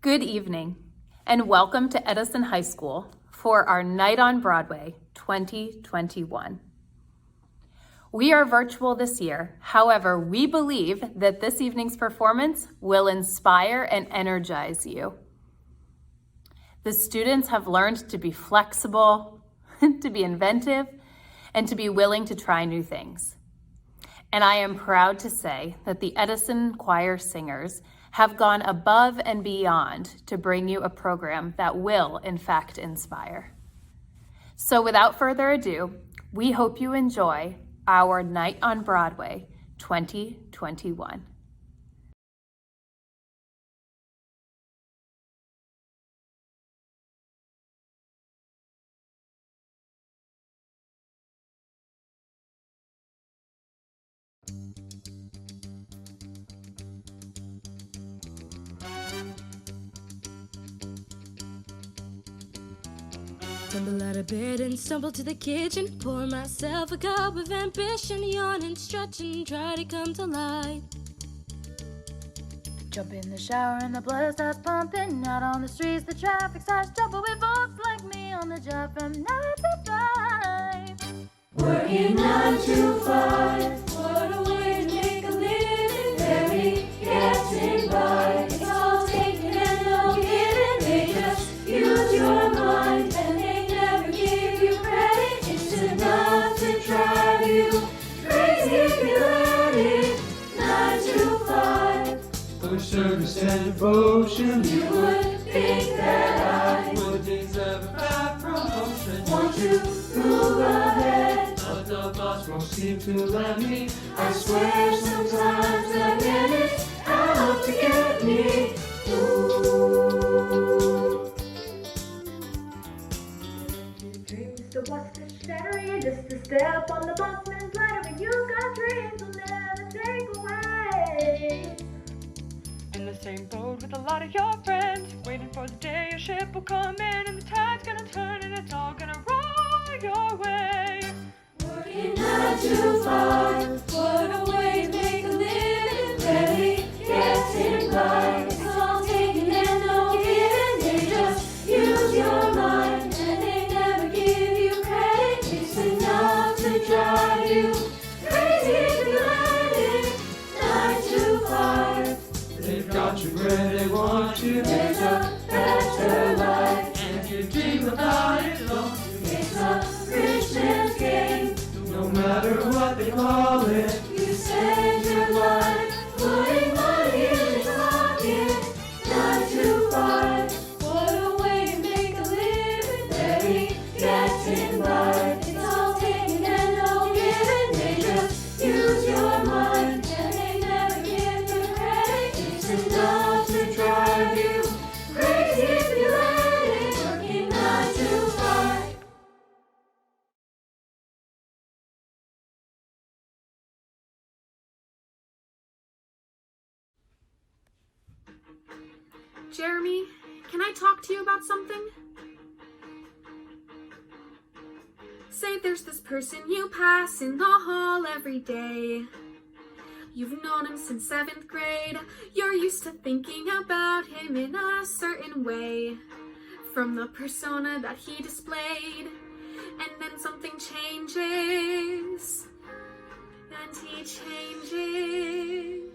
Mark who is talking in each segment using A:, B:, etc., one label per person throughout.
A: Good evening, and welcome to Edison High School for our Night on Broadway 2021. We are virtual this year. However, we believe that this evening's performance will inspire and energize you. The students have learned to be flexible, to be inventive, and to be willing to try new things. And I am proud to say that the Edison Choir singers have gone above and beyond to bring you a program that will, in fact, inspire. So without further ado, we hope you enjoy our Night on Broadway 2021.
B: Tumble out of bed and stumble to the kitchen. Pour myself a cup of ambition. Yawn and stretch and try to come to life.
C: Jump in the shower and the blood starts pumping. Out on the streets the traffic starts jumping. With folks like me on the job from 9 to 5.
B: Working 9 to 5. What a way to make a living. Barely getting by. It's all taken and no giving. They just use your mind and they never give you credit. It's enough to drive you crazy if you let it. 9 to 5.
D: For service and devotion,
B: You would think that I
D: would deserve a bad promotion.
B: want to move ahead.
D: But the boss won't seem to let me.
B: I swear sometimes a minute's out to get me. Ooh.
C: Dreams to watch the shattering, just a step on the bossman's ladder. When you've got dreams will never take away.
E: In the same boat with a lot of your friends, waiting for the day your ship will come in and the tide's gonna turn and it's all gonna roll your way.
B: Working 9 to 5. What a way to make a living. Barely getting by. It's all taken and no giving. They just use your mind and they never give you credit. It's enough to drive you crazy if you let it. 9 to 5.
D: They've got you where they want you.
B: There's a better life.
D: And you dream about it, don't you?
B: It's a rich man's game.
D: No matter what they call it.
B: You spend your life putting money in your pocket. 9 to 5. What a way to make a living. Barely getting by. It's all taken and no giving. They just use your mind and they never give you credit. It's enough to drive you crazy if you let it. Working 9 to 5.
F: Jeremy, can I talk to you about something? Say there's this person you pass in the hall every day. You've known him since 7th grade. You're used to thinking about him in a certain way, from the persona that he displayed. And then something changes, and he changes.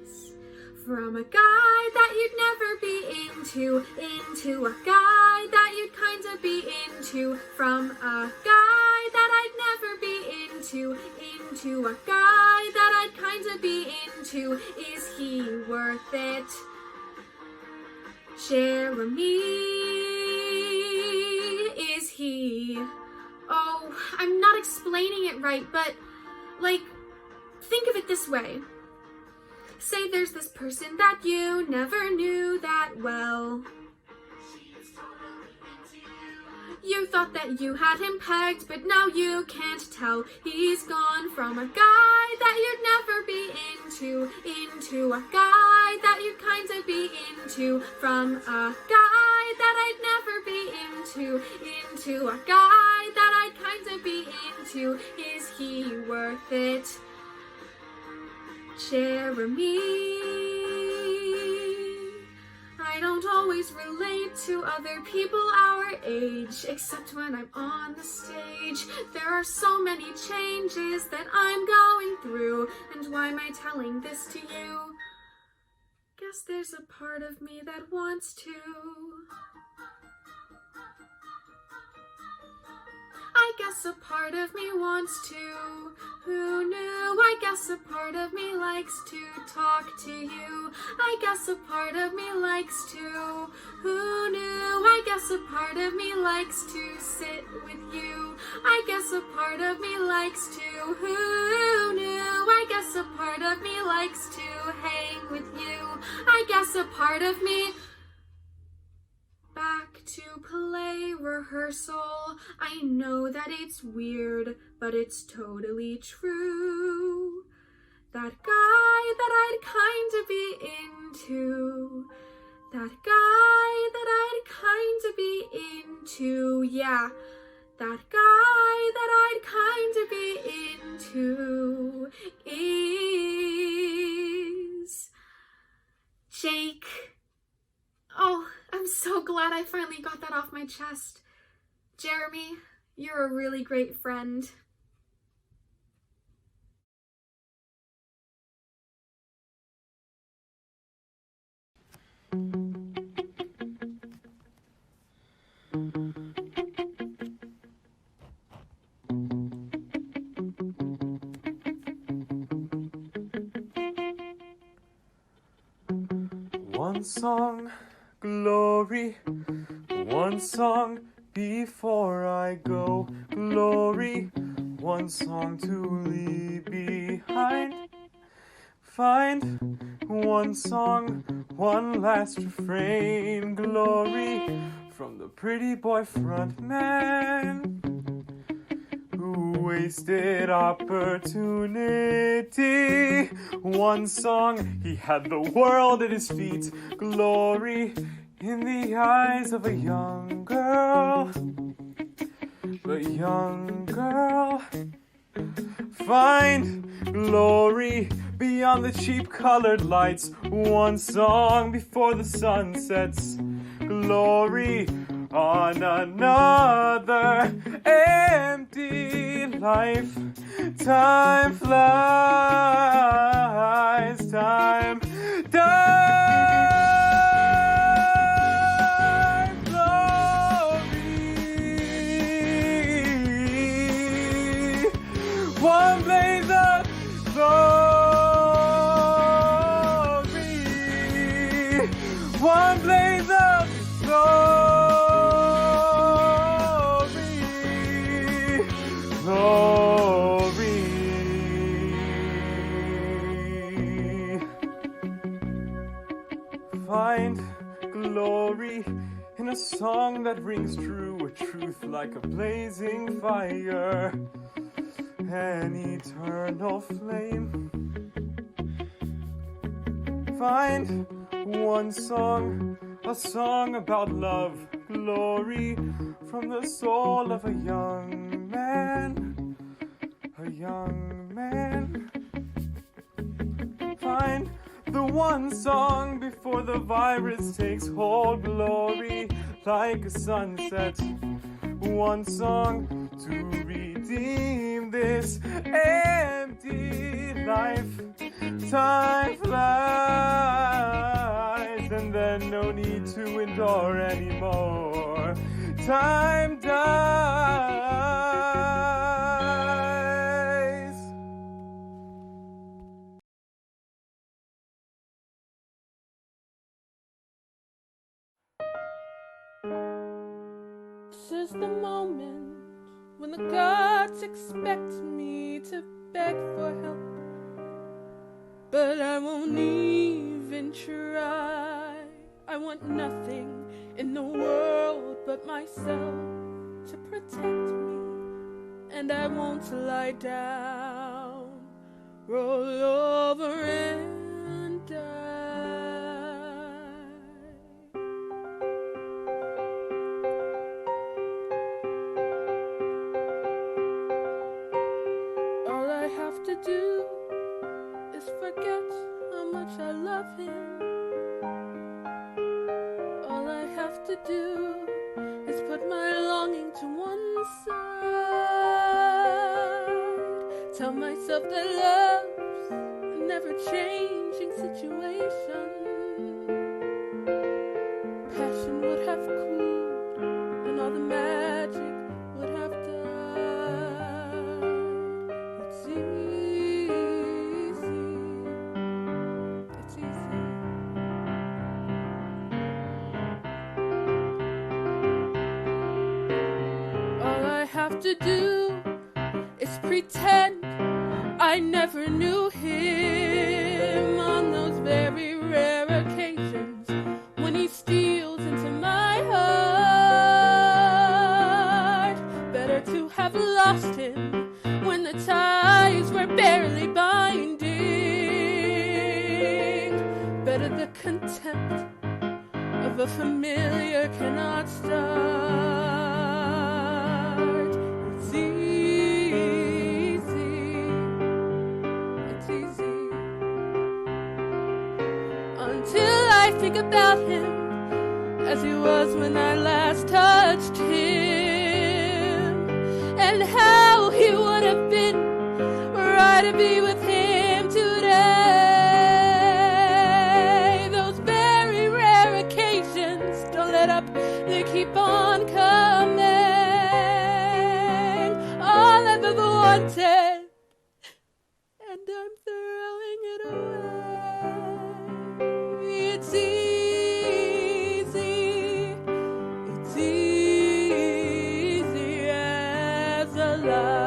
F: From a guy that you'd never be into a guy that you'd kinda be into. From a guy that I'd never be into a guy that I'd kinda be into. Is he worth it? Jeremy, is he? Oh, I'm not explaining it right, but, think of it this way. Say there's this person that you never knew that well. You thought that you had him pegged, but now you can't tell. He's gone from a guy that you'd never be into a guy that you'd kinda be into. From a guy that I'd never be into a guy that I'd kinda be into. Is he worth it? Jeremy, I don't always always relate to other people our age, except when I'm on the stage. There are so many changes that I'm going through, and why am I telling this to you? Guess there's a part of me that wants to. I guess a part of me wants to. Who knew? I guess a part of me likes to talk to you. I guess a part of me likes to. Who knew? I guess a part of me likes to sit with you. I guess a part of me likes to. Who knew? I guess a part of me likes to hang with you. I guess a part of me. Back to play rehearsal. I know that it's weird, but it's totally true. That guy that I'd kinda be into. That guy that I'd kinda be into. Yeah, that guy that I'd kinda be into is Jake. Oh, I'm so glad I finally got that off my chest. Jeremy, you're a really great friend.
D: One song, glory. One song before I go, glory. One song to leave behind. Find one song, one last refrain, glory. From the pretty boy front man who wasted opportunity. One song, he had the world at his feet, glory. In the eyes of a young girl, the young girl. Find glory beyond the cheap colored lights. One song before the sun sets. Glory on another empty life. Time flies, time glory. One blaze of glory. One blaze of glory. Glory. Find glory in a song that rings true, a truth like a blazing fire, an eternal flame. Find one song, a song about love, glory, from the soul of a young man, a young man. Find the one song before the virus takes hold, glory, like a sunset. One song to redeem this empty life. Time flies, and then no need to endure anymore. Time dies.
G: This is the moment when the gods expect me to beg for help. But I won't even try. I want nothing in the world but myself to protect me. And I won't lie down, roll over and die. All I have to do is forget how much I love him. All I to do is put my longing to one side. Tell myself that love's a never-changing situation. Passion would have cooled and all the magic would have died. It's easy. It's easy. All I have to do is pretend I never knew him on those very rare occasions when he steals into my heart. Better to have lost him when the ties were barely binding. Better the contempt of a familiar cannot start. It's easy. It's easy. Until I think about him as he was when I last touched him, and how he would have been right to be with him today. Those very rare occasions, don't let up, they keep on coming. All I've ever wanted, and I'm throwing it away. It's easy. It's easy as a life.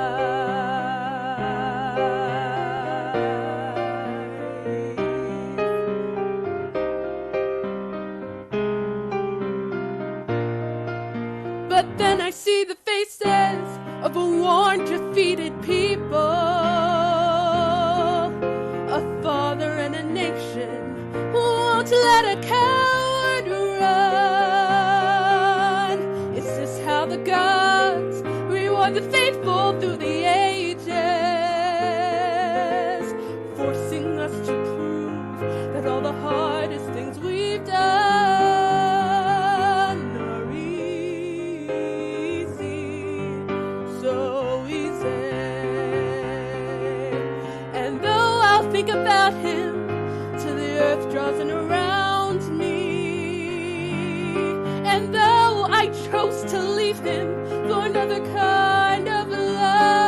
G: But then I see the faces of a worn, defeated people, a father and a nation who won't let a coward run. Is this how the gods reward the faithful through the ages, forcing us to prove that all the hardest things we've done are easy, so easy? And though I'll think about him till the earth draws in around me, and though I chose to leave him for another kind of love,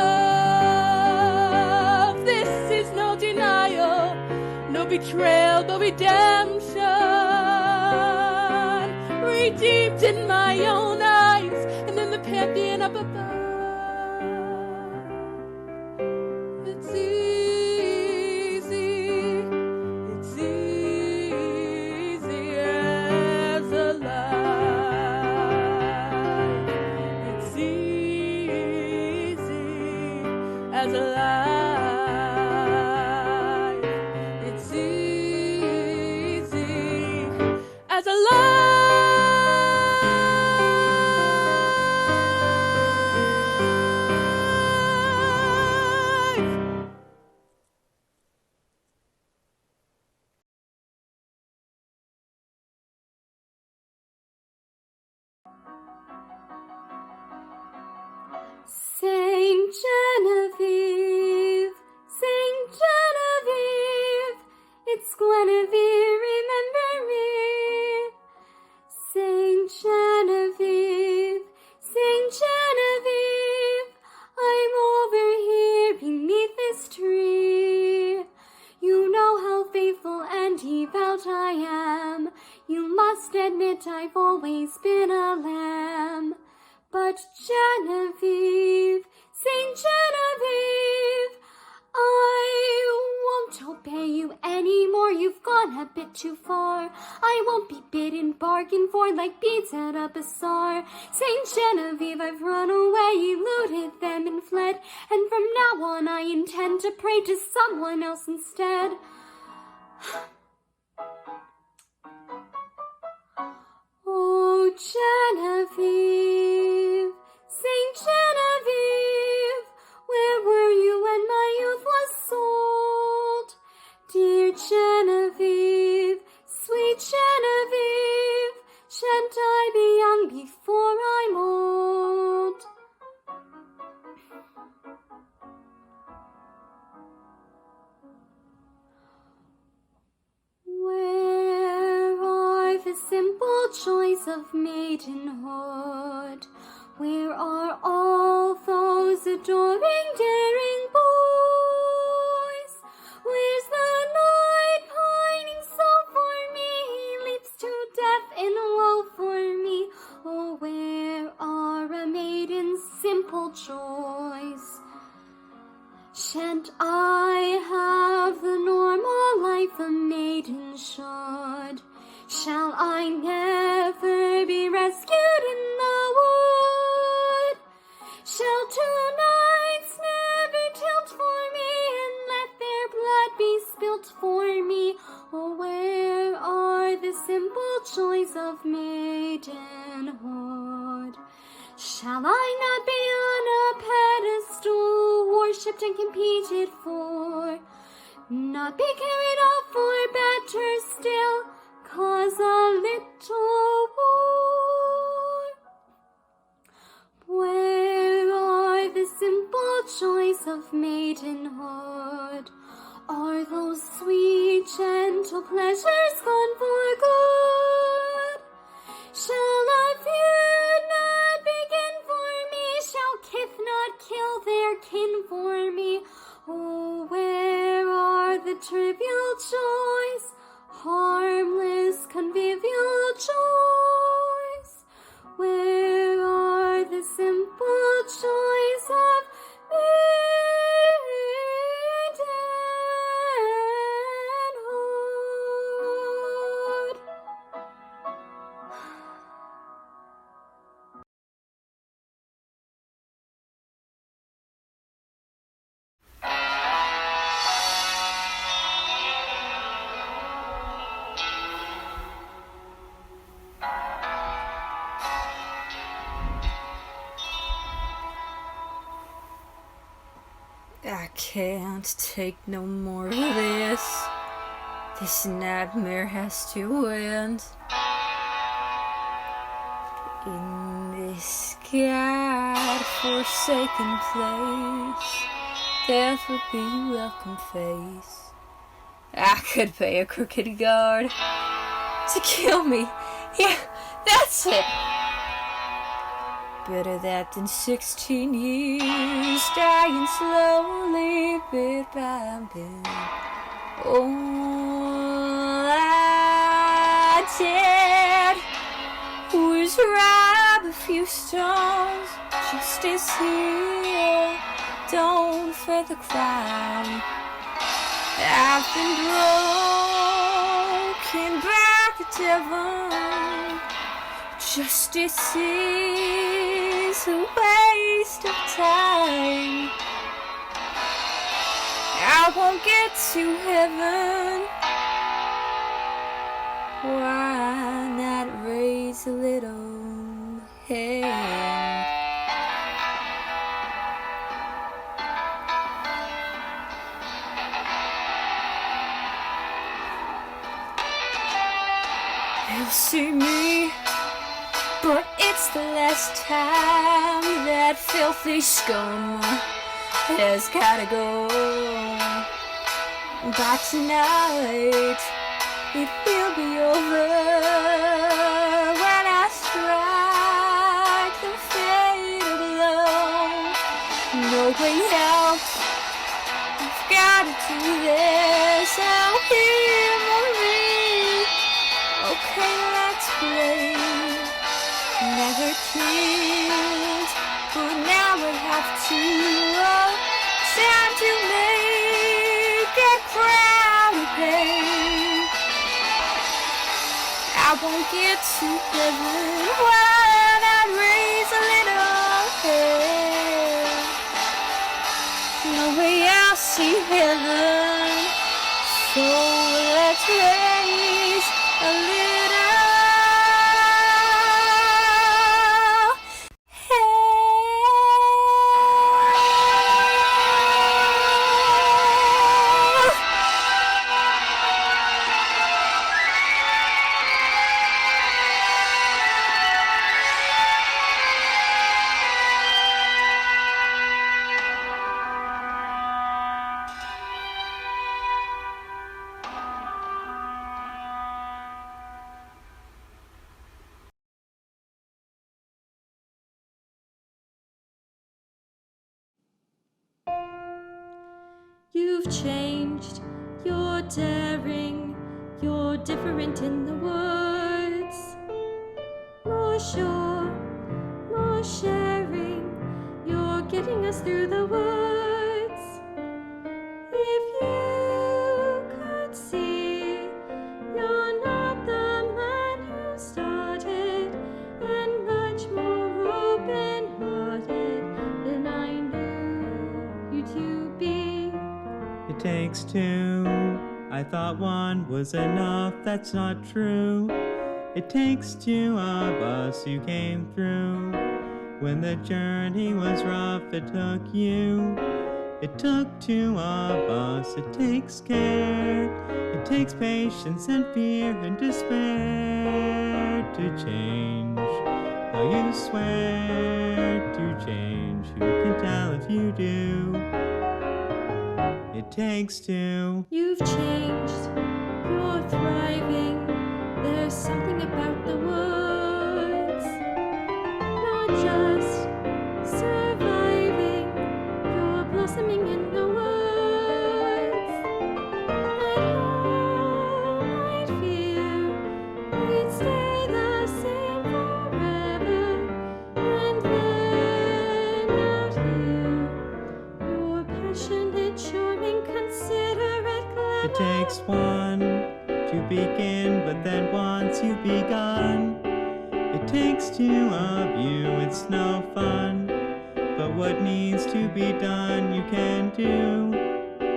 G: this is no denial, no betrayal, but redemption, redeemed in my own eyes and in the pantheon up above. It's easy. It's easy as a life. It's easy as a life. It's easy as a life.
B: Saint Genevieve, Saint Genevieve, it's Guinevere, remember me. Saint Genevieve, Saint Genevieve, I'm over here beneath this tree. You know how faithful and devout I am. You must admit I've always been a lamb. But Genevieve, Saint Genevieve, I won't obey you anymore. You've gone a bit too far. I won't be bidden, bargained for like beads at a bazaar. Saint Genevieve, I've run away, eluded them and fled, and from now on I intend to pray to someone else instead. Oh, Genevieve, Saint Genevieve, where were you when my youth was sold? Dear Genevieve, sweet Genevieve, shan't I be joys of maidenhood? Where are all those adoring, daring boys? Where's the knight pining so for me? He leaps to death in woe for me. Oh, where are a maiden's simple joys? Shan't I have the normal life a maiden should? Shall I never be rescued in the wood? Shall two knights never tilt for me and let their blood be spilt for me? Oh, where are the simple joys of maidenhood? Shall I not be on a pedestal, worshipped and competed for? Not be carried off for better still, cause a little war? Where are the simple joys of maidenhood? Are those sweet, gentle pleasures gone for good? Shall a feud not begin for me? Shall kith not kill their kin for me? Oh, where are the trivial joys, harmless convivial joys? Where are the simple joys of maidenhood?
H: I can't take no more of this. This nightmare has to end. In this God-forsaken place, death would be a welcome face. I could pay a crooked guard to kill me. Yeah, that's it. Better that than 16 years dying slowly bit by bit. All I did was rob a few stones. Justice here, don't fear the crime. I've been broken by the devil. Justice is a waste of time. I won't get to heaven. Why not raise a little hell? You'll see me, but it's the last time that filthy scum has gotta go. By tonight, it will be over when I strike the fatal blow. No way out, I've gotta do this. I'll hear Marie. Okay, let's play. Never killed, but now I have to. Time to make a crowd pay. I won't get to heaven. Why not raise a little hell? No way I'll see heaven. So let's raise a little
B: You've changed, you're daring, you're different in the woods. More sure, more sharing, you're getting us through the woods. If you could see, you're not the man who started, and much more open-hearted than I knew you to be.
I: It takes two. I thought one was enough, that's not true. It takes two of us who came through. When the journey was rough, it took you. It took two of us. It takes care. It takes patience and fear and despair to change. Though you swear to change, who can tell if you do? It takes two.
B: You've changed, you're thriving, there's something about the woods. Not just surviving, you're blossoming in the woods. At home I'd fear we'd stay the same forever, and then out here, you're passionate, charming, considerate, clever.
I: It takes one to begin, but then once you've begun, it takes two of you, it's no fun. But what needs to be done, you can do.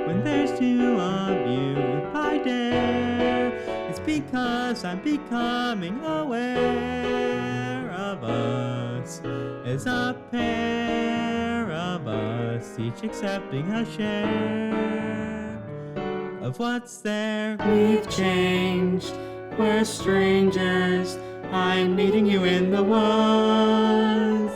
I: When there's two of you, if I dare, it's because I'm becoming aware of us as a pair of us, each accepting a share of what's there. We've changed, we're strangers, I'm meeting you in the woods.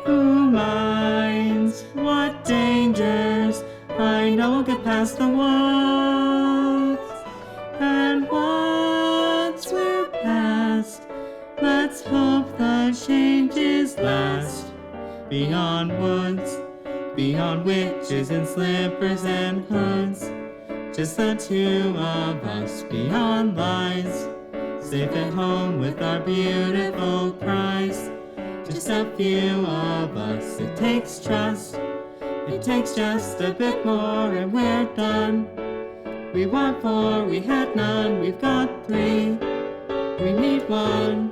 I: Who minds what dangers? I know we'll get past the woods. And once we're past, let's hope the changes last. Beyond woods, beyond witches in slippers and hoods, just the two of us beyond lies, safe at home with our beautiful prize. Just a few of us, it takes trust, it takes just a bit more and we're done. We want four, we had none, we've got three, we need one,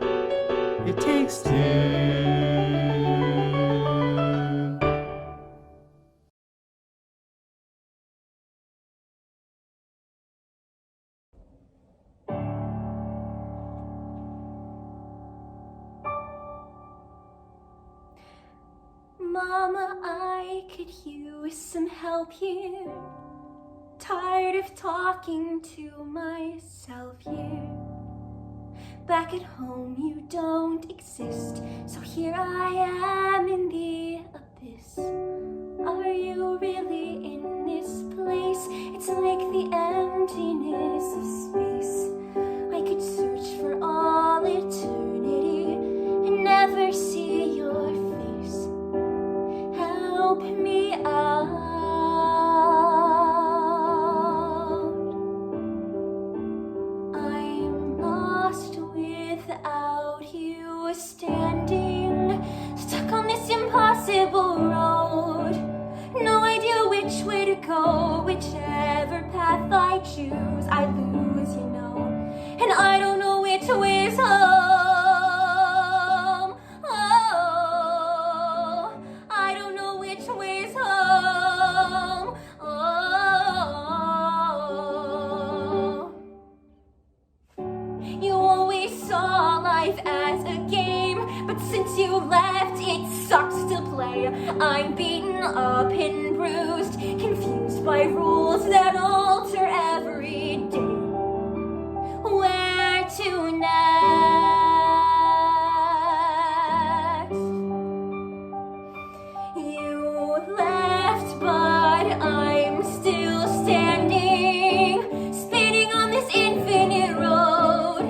I: it takes two.
B: Mama, I could use some help here. Tired of talking to myself here. Back at home you don't exist, so here I am in the abyss. Are you really in this place? It's like the emptiness of space. I could search for all eternity and never see your face. Help me out. I'm lost without you, standing stuck on this impossible road. No idea which way to go, whichever path I choose, I lose, you know. And I don't know which way's home. As a game, but since you left, it sucks to play. I'm beaten up and bruised, confused by rules that alter every day. Where to next? You left, but I'm still standing, spinning on this infinite road,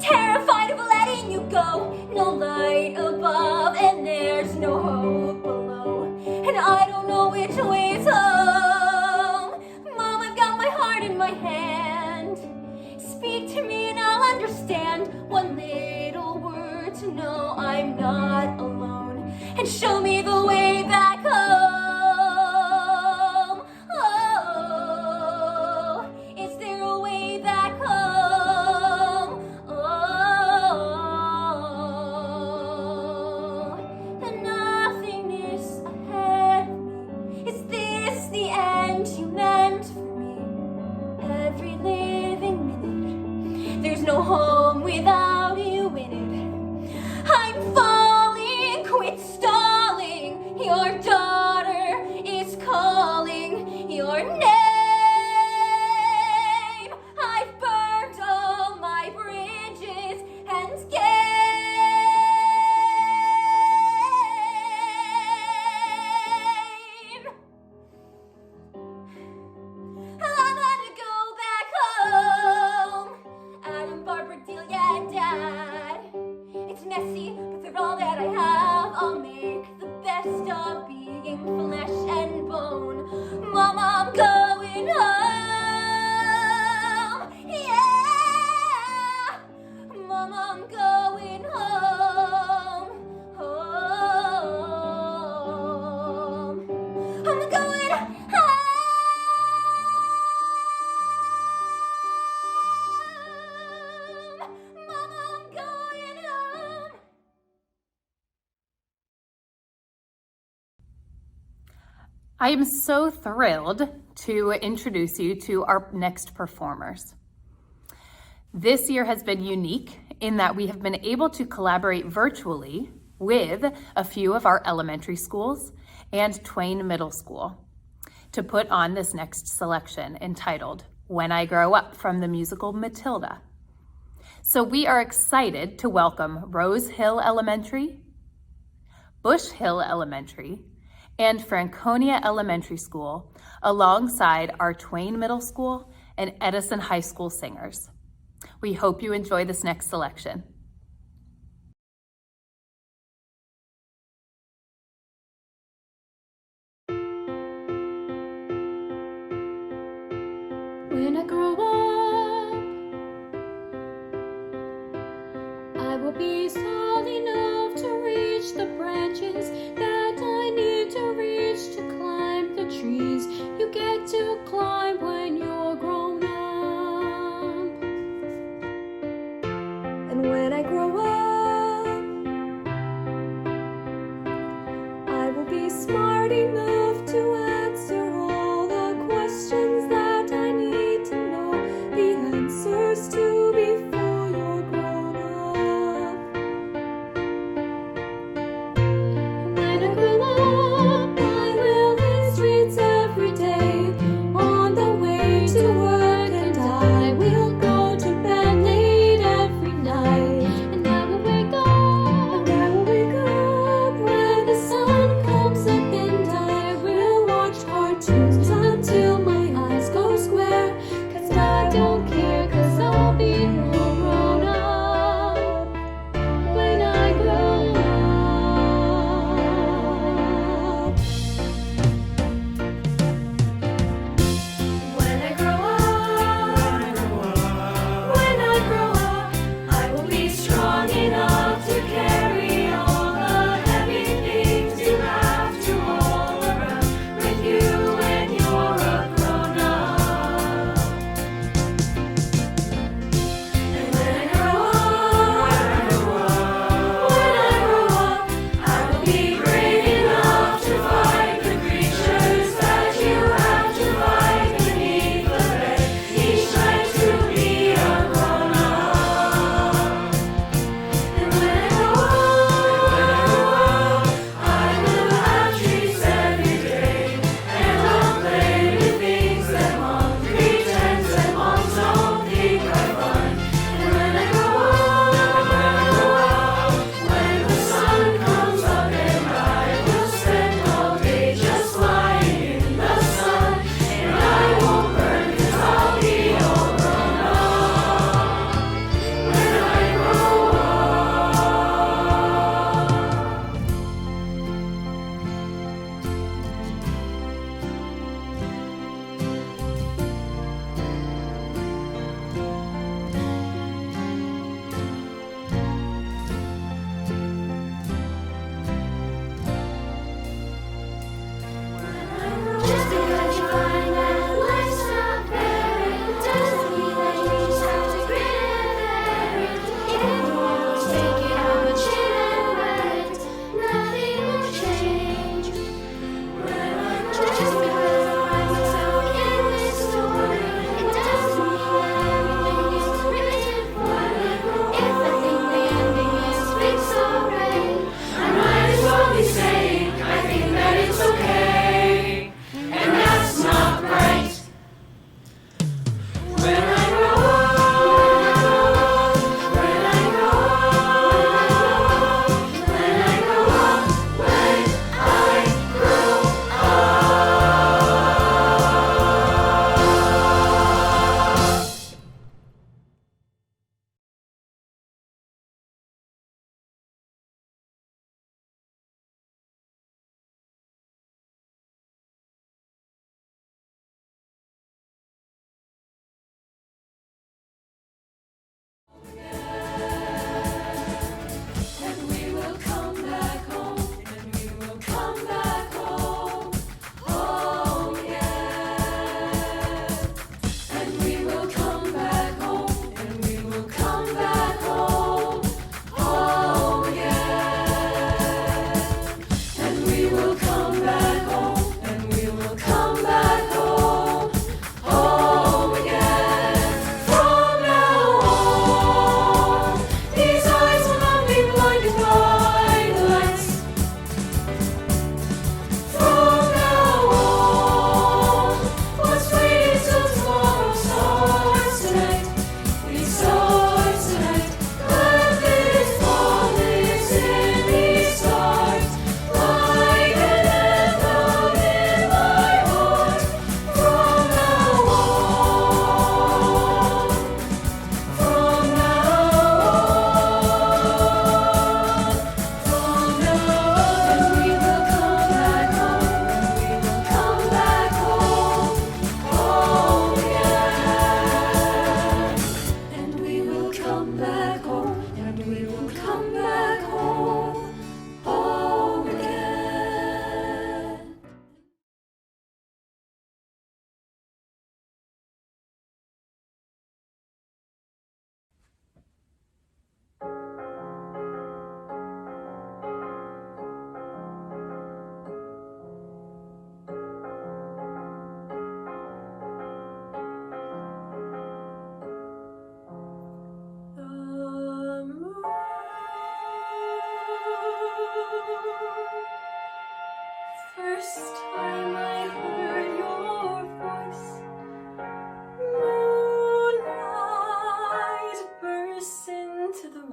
B: terrified of letting you go. No light above and there's no hope below, and I don't know which way's home. I'm not alone, and show me the way back home. Oh, is there a way back home? Oh, the nothingness ahead of me. Is this the end you meant for me? Every living minute, there's no home without you in it. I'm falling, quit stalling. Your daughter is calling your name. I've burned all my bridges and game. I'm gonna go back home. Adam, Barbara, Delia, and Dad. It's messy, but for all that I have, I'll make the best of being flesh and bone. Mom, I'm going home. Yeah, Mom, I'm going home. Home. I'm going home. Mom, I'm going home.
A: I am so thrilled to introduce you to our next performers. This year has been unique in that we have been able to collaborate virtually with a few of our elementary schools and Twain Middle School to put on this next selection entitled When I Grow Up from the musical Matilda. So we are excited to welcome Rose Hill Elementary, Bush Hill Elementary, and Franconia Elementary School alongside our Twain Middle School and Edison High School singers. We hope you enjoy this next selection.
B: When I grow up, I will be tall enough to reach the branches that I need to reach to climb the trees you get to climb when you're grown up. And when I grow up, I will be smart enough to answer all the questions that I need to know the answers to before you're grown up. When I grow up, I will hit streets every day on the way to work, and I will go to bed late every night, and I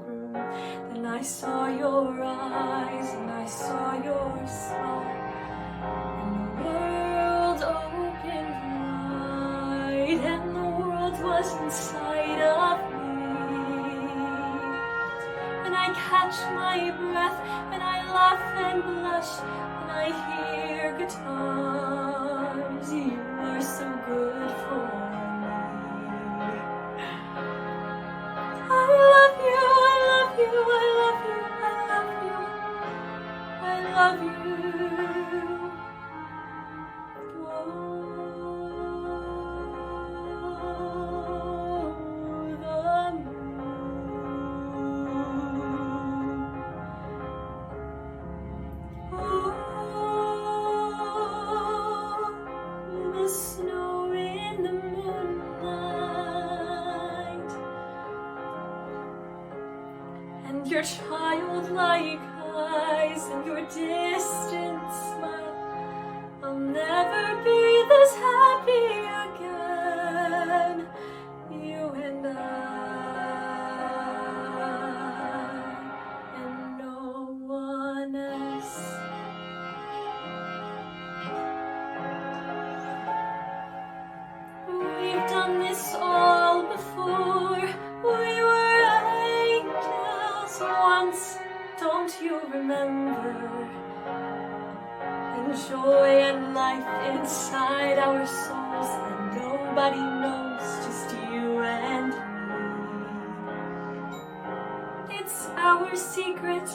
B: room. Then I saw your eyes and I saw your smile, and the world opened wide, and the world was inside of me. And I catch my breath, and I laugh and blush, and I hear guitars. You are so good for me. I love you, I love you, I love you, I love you, I love you. The snow in the moonlight, and your childlike eyes and your distant smile. I'll never be this happy again, you and no one else. We've done this all before. We were angels once, don't you remember? And joy and life inside our souls, and nobody knows, just you and me. It's our secret,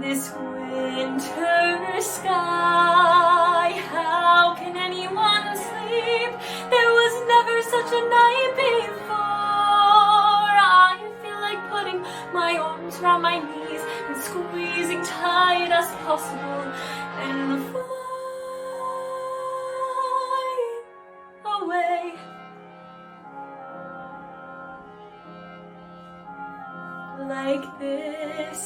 B: this winter sky. How can anyone sleep? There was never such a night before. I feel like putting my arms around my knees and squeezing tight as possible and fly away. Like this.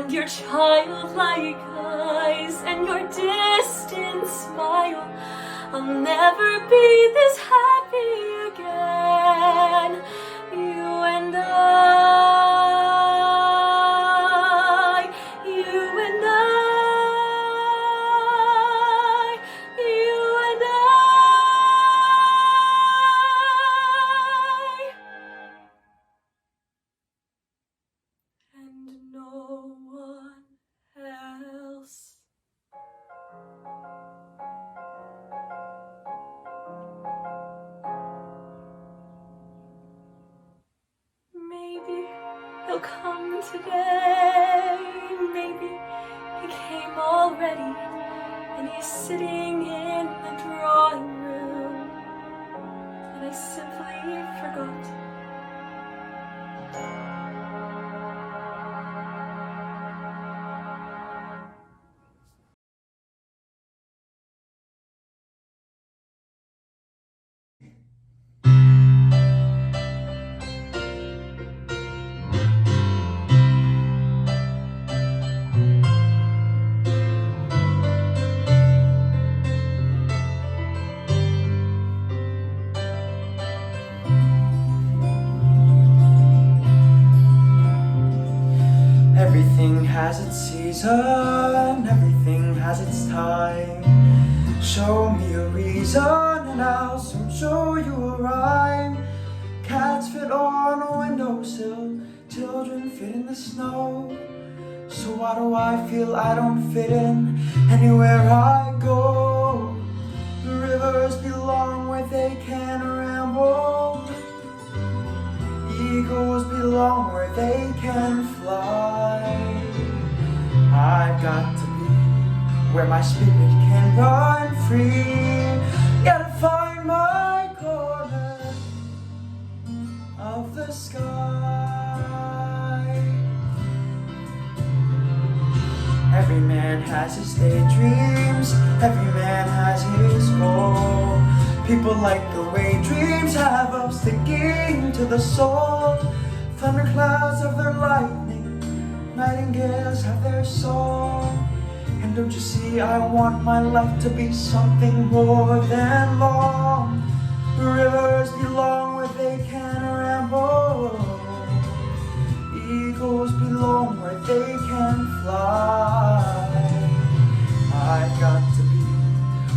B: Your childlike eyes and your distant smile. I'll never be this happy again, you and I, you and I, you and I. And no one else. Maybe he'll come today. Maybe he came already, and he's sitting in the drawing room, and I simply forgot.
J: Everything has its season, everything has its time. Show me a reason and I'll soon show you a rhyme. Cats fit on a windowsill, children fit in the snow. So why do I feel I don't fit in anywhere I go? The rivers belong where they can ramble. Eagles belong where they can fly. I've got to be where my spirit can run free. Gotta find my corner of the sky. Every man has his daydreams, every man has his goal. People like the way dreams have of sticking to the soul. Thunderclouds have their lightning, nightingales have their song. And don't you see, I want my life to be something more than long. Rivers belong where they can ramble. Eagles belong where they can fly. I've got to be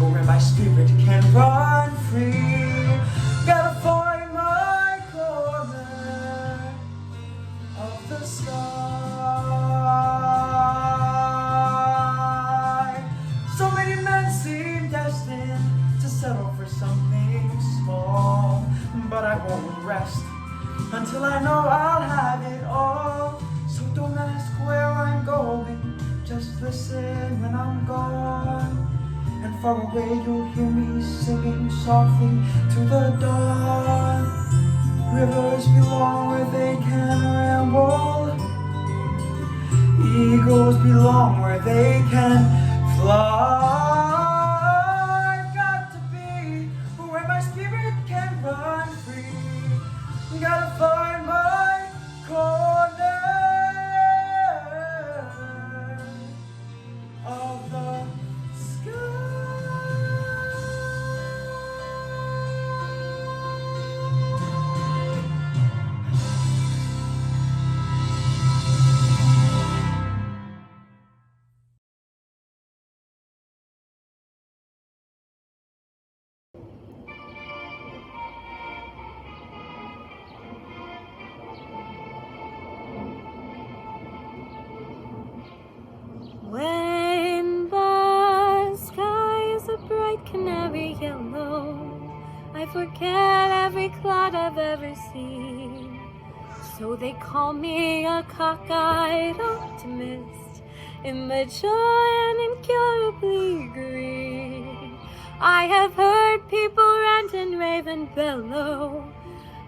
J: where my spirit can run free. Gotta find my corner of the sky. So many men seem destined to settle for something small, but I won't rest until I know I'll have it all. So don't ask where I'm going, just listen when I'm gone. And far away you'll hear me singing softly to the dawn. Rivers belong where they can ramble. Eagles belong where they can fly. I've got to be where my spirit can run free. Gotta find my corner of the sky.
C: When the sky is a bright canary yellow, I forget every cloud I've ever seen. So they call me a cockeyed optimist, immature and incurably green. I have heard people rant and rave and bellow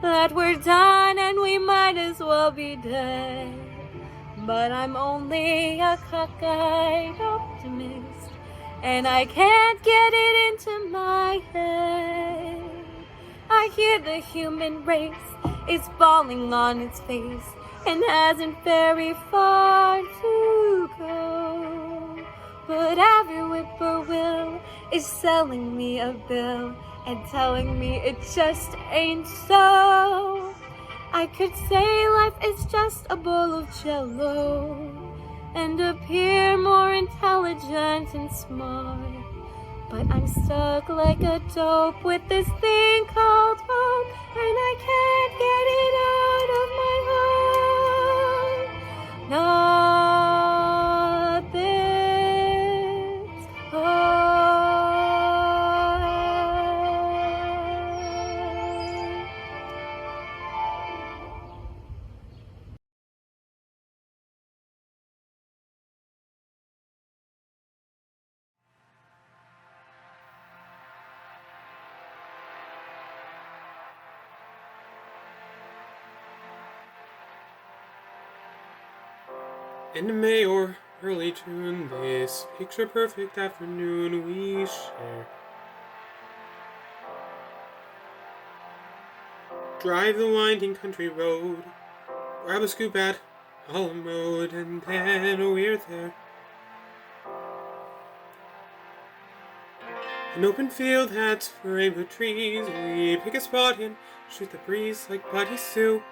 C: that we're done and we might as well be dead. But I'm only a cockeyed optimist, and I can't get it into my head. I hear the human race is falling on its face and hasn't very far to go. But every whippoorwill is selling me a bill and telling me it just ain't so. I could say life is just a bowl of jello and appear more intelligent and smart, but I'm stuck like a dope with this thing called hope, and I can't get it out of my heart. Not this hard.
D: In May or early June, this picture-perfect afternoon we share. Drive the winding country road, grab a scoop at Mode, and then we're there. An open field that's framed with trees, we pick a spot and shoot the breeze like Buddy Sue.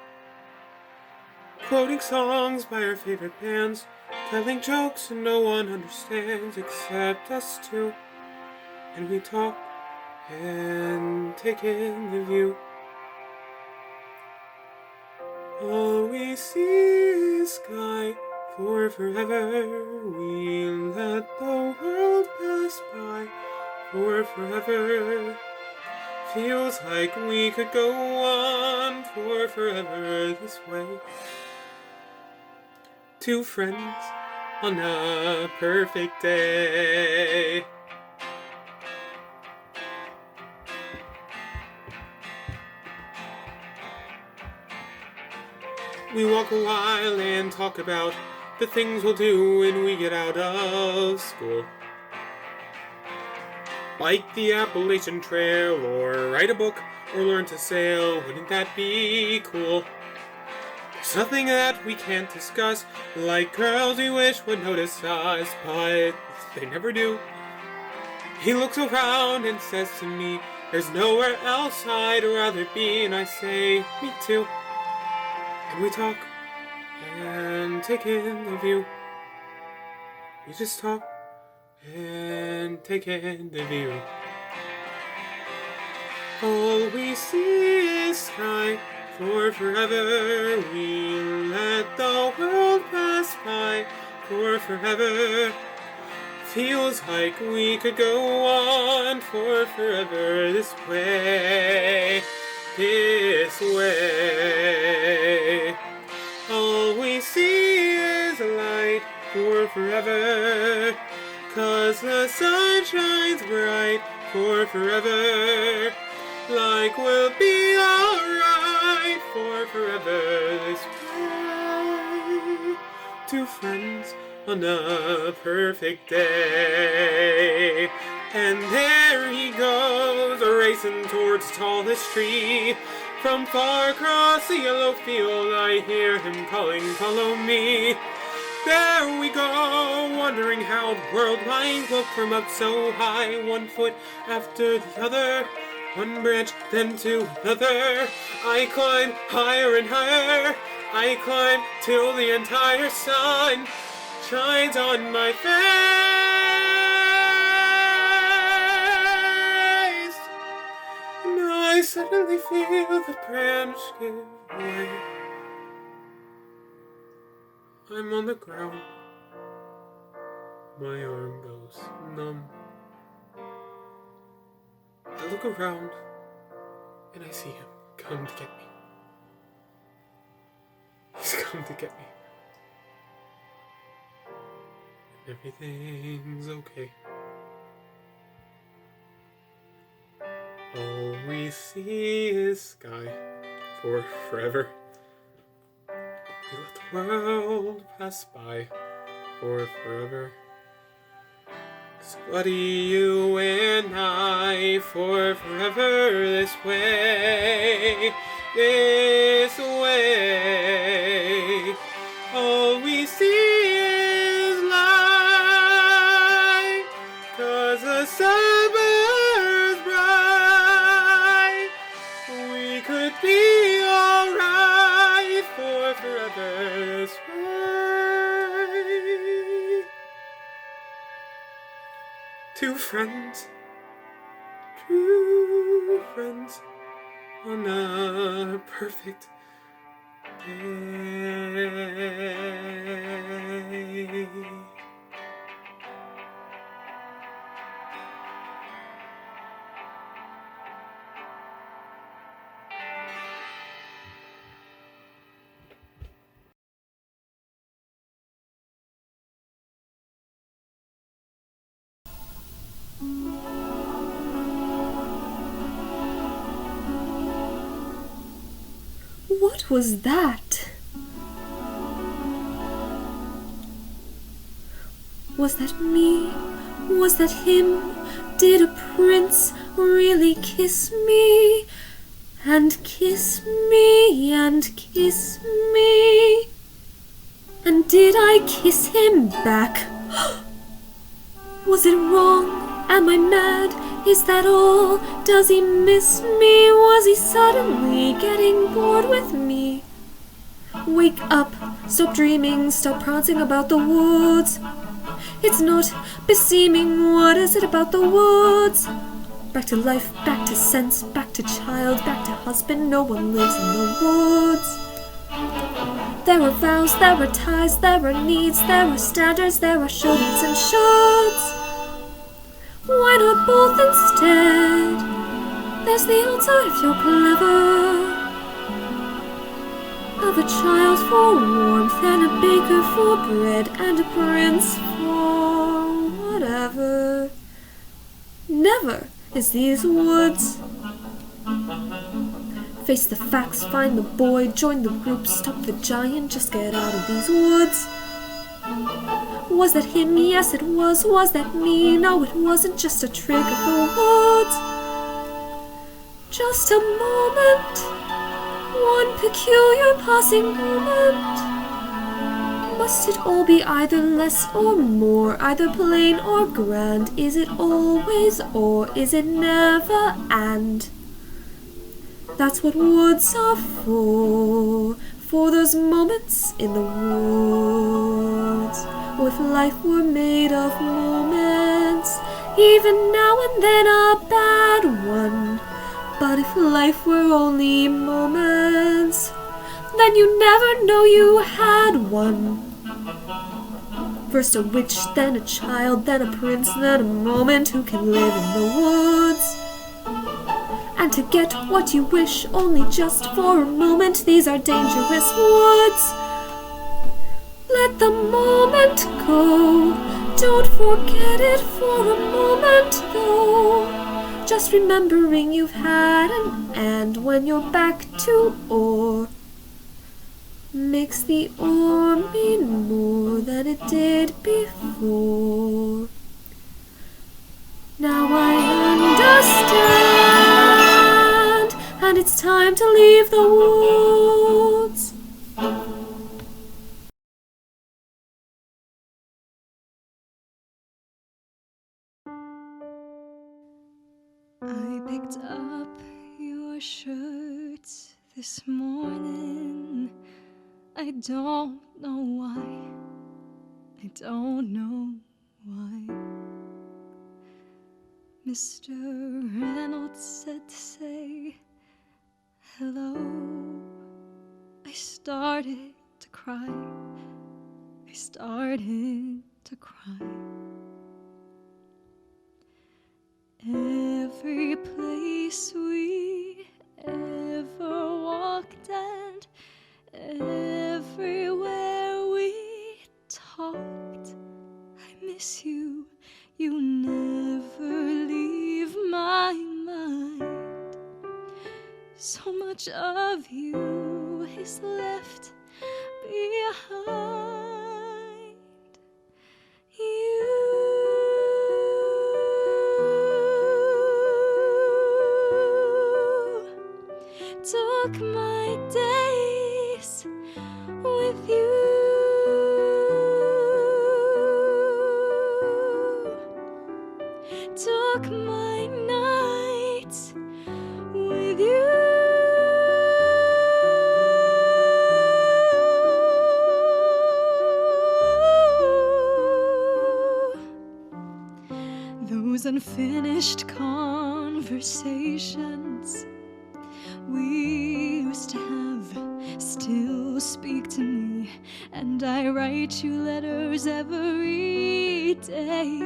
D: Quoting songs by our favorite bands, telling jokes and no one understands except us two. And we talk and take in the view. All we see is sky for forever. We let the world pass by for forever. Feels like we could go on for forever this way. Two friends on a perfect day. We walk a while and talk about the things we'll do when we get out of school. Bike the Appalachian Trail, or write a book, or learn to sail. Wouldn't that be cool? There's nothing that we can't discuss, like girls we wish would notice us, but they never do. He looks around and says to me, there's nowhere else I'd rather be, and I say, me too. And we talk, and take in the view. We just talk, and take in the view. All we see is sky, for forever we let the world pass by, for forever. Feels like we could go on for forever this way, this way. All we see is a light for forever, 'cause the sun shines bright for forever. Like we'll be alright for forever this way. Two friends on a perfect day, and there he goes, racing towards the tallest tree. From far across the yellow field I hear him calling, follow me. There we go, wondering how the world might look from up so high. One foot after the other, one branch then to another. I climb higher and higher, I climb till the entire sun shines on my face. And I suddenly feel the branch give way. I'm on the ground, my arm goes numb. I look around, and I see him come to get me. He's come to get me. And everything's okay. All we see is sky for forever. We let the world pass by for forever. So buddy, you and I for forever this way, this way. All we see is light, 'cause the sun burns bright. We could be alright for forever this way. Two friends on a perfect day.
C: What was that? Was that me? Was that him? Did a prince really kiss me? And kiss me, and kiss me? And did I kiss him back? Was it wrong? Am I mad? Is that all? Does he miss me? Was he suddenly getting bored with me? Wake up, stop dreaming, stop prancing about the woods. It's not beseeming, what is it about the woods? Back to life, back to sense, back to child, back to husband, no one lives in the woods. There are vows, there are ties, there are needs, there are standards, there are shouldn'ts and shoulds. Why not both instead? There's the answer if you're clever. Of a child for warmth, and a baker for bread, and a prince for whatever. Never is these woods. Face the facts, find the boy, join the group, stop the giant, just get out of these woods. Was that him? Yes, it was. Was that me? No, it wasn't just a trick of the woods. Just a moment, one peculiar passing moment. Must it all be either less or more, either plain or grand? Is it always or is it never and? That's what woods are for those moments in the woods. Oh, if life were made of moments, even now and then a bad one. But if life were only moments, then you never know you had one. First a witch, then a child, then a prince, then a moment. Who can live in the woods? And to get what you wish only just for a moment, these are dangerous woods. Let the moment go, don't forget it for a moment though. Just remembering you've had an and when you're back to or makes the or mean more than it did before. Now I understand, and it's time to leave the woods.
K: I picked up your shirt this morning. I don't know why. I don't know why. Mr. Reynolds said to say hello. I started to cry. I started to cry. Every place we ever walked and everywhere we talked, I miss you. You never leave my mind. So much of you is left behind. You took my days with you. Took my nights with you. Those unfinished conversations we used to have still speak to me, and I write you letters every day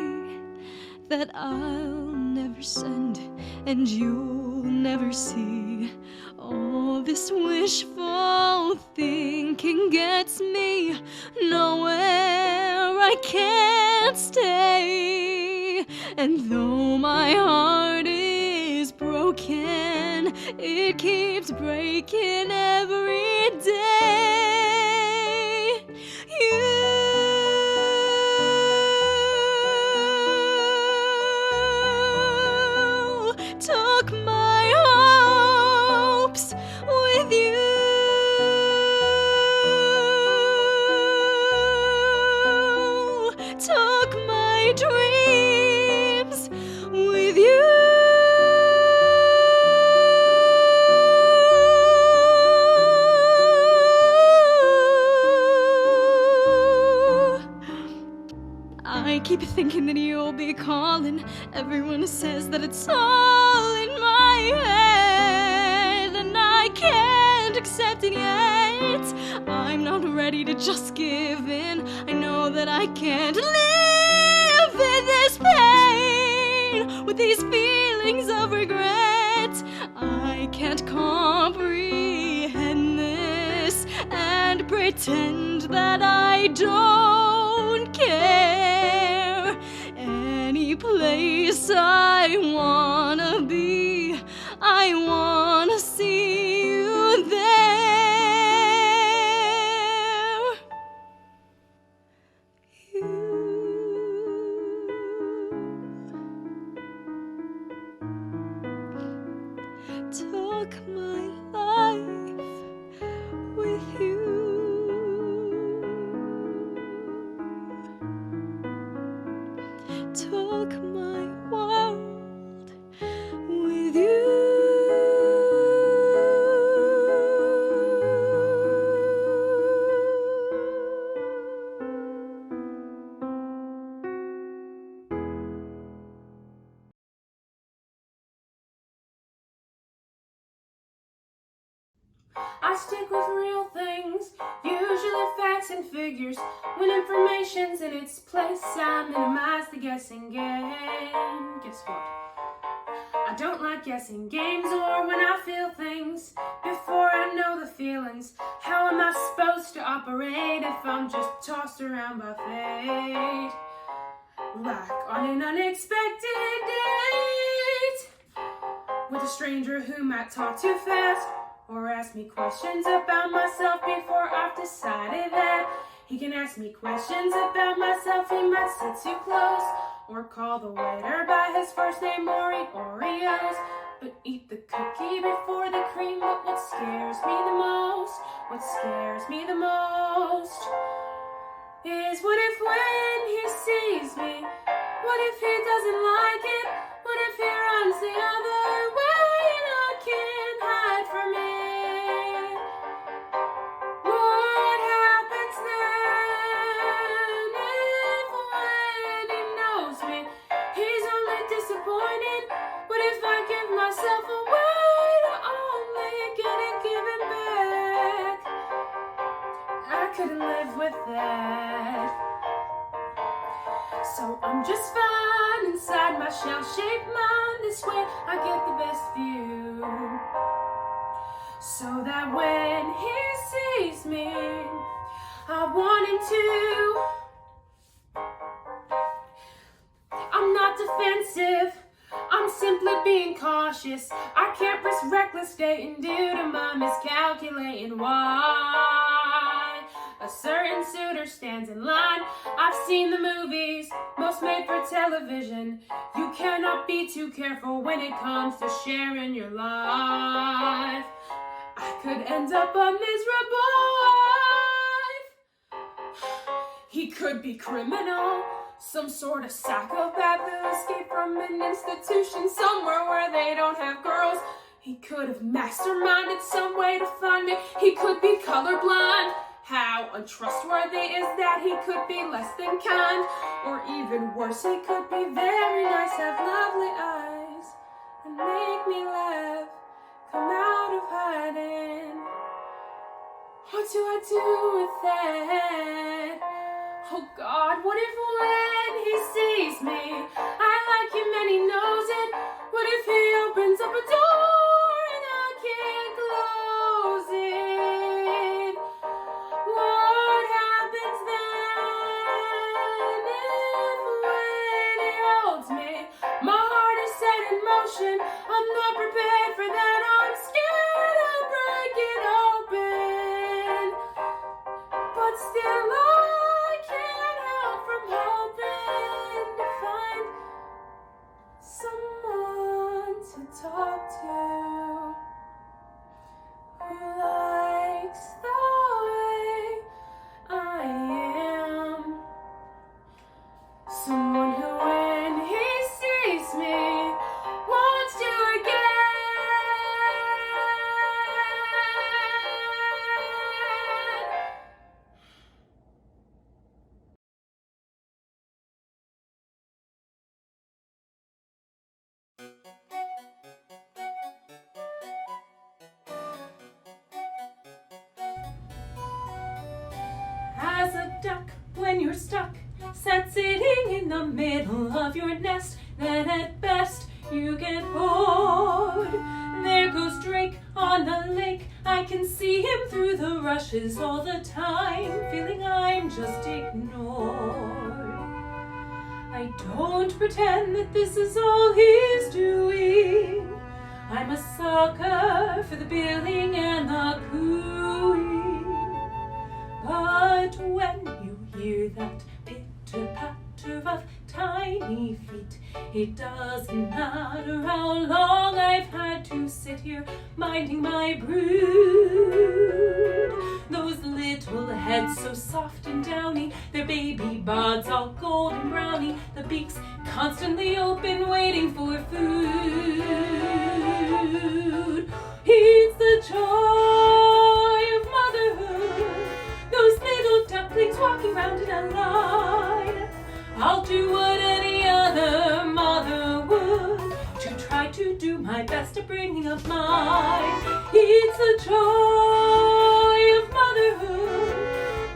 K: that I'll never send and you'll never see. All this wishful thinking gets me nowhere. I can't stay, and though my heart is broken, it keeps breaking every day. You took my hopes with you. Took my dreams with you. I keep thinking that you'll be calling. Everyone says that it's all in my head, and I can't accept it yet. I'm not ready to just give in. I know that I can't live in this pain with these feelings of regret. I can't comprehend this and pretend that I don't care. Any place I wanna be, I wanna see you there. You took my life with you. Took my world with you.
L: I stick with real things, usually facts and figures. When information's in its place, I minimize the guessing game. Guess what? I don't like guessing games or when I feel things before I know the feelings. How am I supposed to operate if I'm just tossed around by fate? Like on an unexpected date with a stranger who might talk too fast or ask me questions about myself before I've decided that he can ask me questions about myself. He might sit too close or call the waiter by his first name or eat Oreos, but eat the cookie before the cream. But what scares me the most, is what if when he sees me, what if he doesn't like it, what if he runs the other way and I can't hide from it? What happens then if when he knows me, he's only disappointed? What if I give myself away to only get it given back? I couldn't live with that. So I'm just fine inside my shell-shaped mind. This way I get the best view, so that when he sees me, I want him to. I'm not defensive, I'm simply being cautious. I can't risk reckless dating due to my miscalculating why a certain suitor stands in line. I've seen the movies, most made for television. You cannot be too careful when it comes to sharing your life. I could end up a miserable wife. He could be criminal, some sort of psychopath who escaped from an institution somewhere where they don't have girls. He could have masterminded some way to find me. He could be colorblind. How untrustworthy is that? He could be less than kind, or even worse, he could be very nice, have lovely eyes, and make me laugh, come out of hiding. What do I do with that? Oh God, what if when he sees me, I like him and he knows it? What if he opens up a door and I can't close it? What happens then if when he holds me, my heart is set in motion? I'm not prepared for that, I'm scared I'll break it open. But still I can't help from hoping to find someone to talk to who likes the way I am. Someone who when he sees me wants to again. As a duck, when you're stuck, sat sitting in the middle of your nest, then at best you get bored. There goes Drake on the lake, I can see him through the rushes all the time, feeling I'm just ignored. I don't pretend that this is all he's doing. I'm a sucker for the billing and the cooing. But when you hear that bit
A: patter of tiny feet. It doesn't matter how long I've had to sit here minding my brood. Those little heads so soft and downy, their baby buds all golden browny, the beaks constantly open waiting for food. It's the joy of motherhood, those little ducklings walking round in a line. I'll do what any other mother would to try to do my best at bringing up mine. It's the joy of motherhood,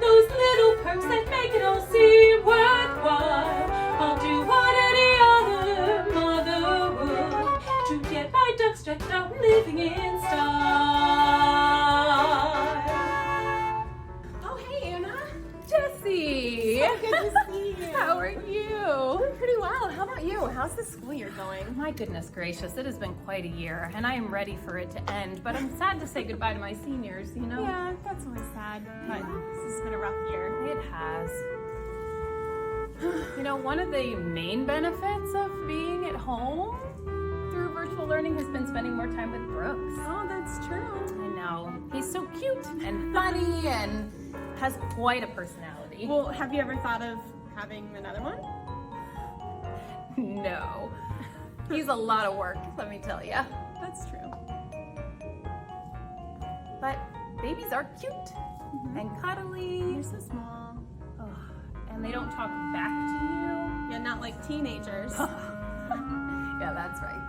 A: those little perks that make it all seem worthwhile. I'll do what any other mother would to get my ducks decked out living in style.
L: Oh, hey, Anna.
A: Jessie!
L: So good to see you.
A: How are you?
L: Doing pretty well. How about you? How's the school year going?
A: My goodness gracious, it has been quite a year, and I am ready for it to end, but I'm sad to say goodbye to my seniors, you know?
L: Yeah, that's always sad, but this has been a rough year.
A: It has. You know, one of the main benefits of being at home through virtual learning has been spending more time with Brooks.
L: Oh, that's true.
A: I know. He's so cute and funny and has quite a personality.
L: Well, have you ever thought of having another one?
A: No. He's a lot of work, let me tell you.
L: That's true.
A: But babies are cute and cuddly.
L: You're so small.
A: Oh, and they don't talk back to you.
L: Yeah, not like teenagers.
A: Yeah, that's right.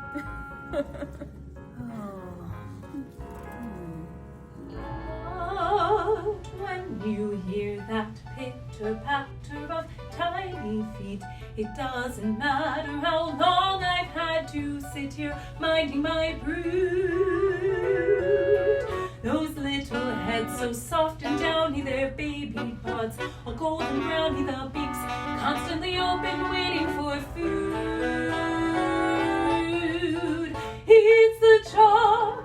A: Oh, when you hear that pitter-patter of tiny feet, it doesn't matter how long I've had to sit here minding my brood. Those little heads so soft and downy, their baby buds all golden browny, the beaks constantly open waiting for food. It's the joy.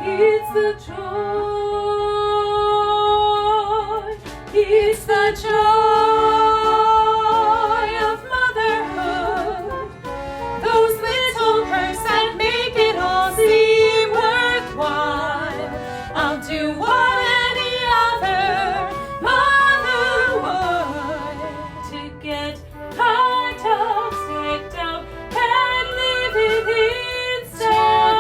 A: It's the joy, it's the joy of motherhood, those little perks that make it all seem worthwhile. I'll do what any other mother would to get my ducks decked out and live it in style.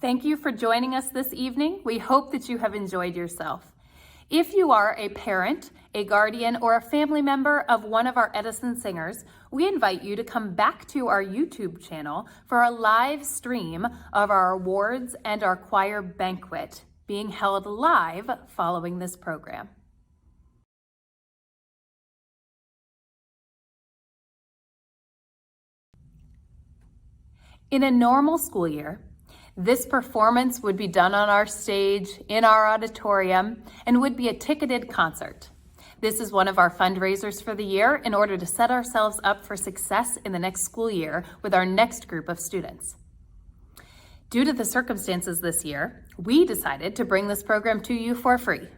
A: Thank you for joining us this evening. We hope that you have enjoyed yourself. If you are a parent, a guardian, or a family member of one of our Edison singers, we invite you to come back to our YouTube channel for a live stream of our awards and our choir banquet being held live following this program. In a normal school year, this performance would be done on our stage, in our auditorium, and would be a ticketed concert. This is one of our fundraisers for the year in order to set ourselves up for success in the next school year with our next group of students. Due to the circumstances this year, we decided to bring this program to you for free.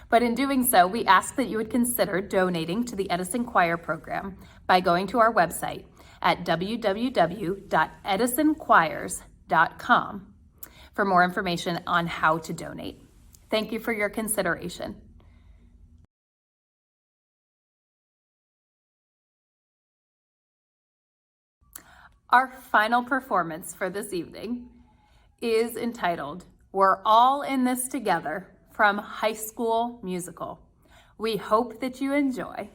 A: But in doing so, we ask that you would consider donating to the Edison Choir program by going to our website at www.edisonchoirs.com for more information on how to donate. Thank you for your consideration. Our final performance for this evening is entitled We're all in this together from High School Musical. We hope that you enjoy.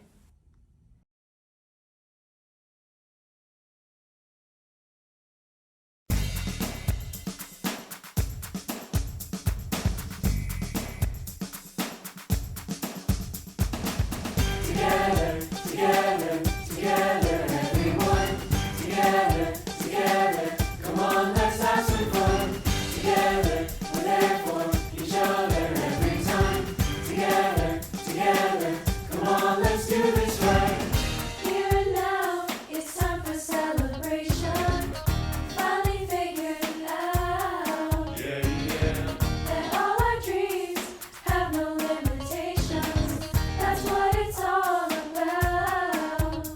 B: Together, together, together, everyone. Together, together, come on, let's have some fun. Together, we're there for each other every time. Together, together, come on, let's do this right. Here and now, it's time for celebration. Finally figured it out. That all our dreams have no limitations. That's what it's all about.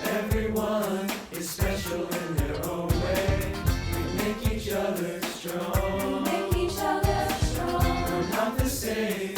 B: Everyone is special in their own way. We make each other strong. We make each other strong. We're not the same,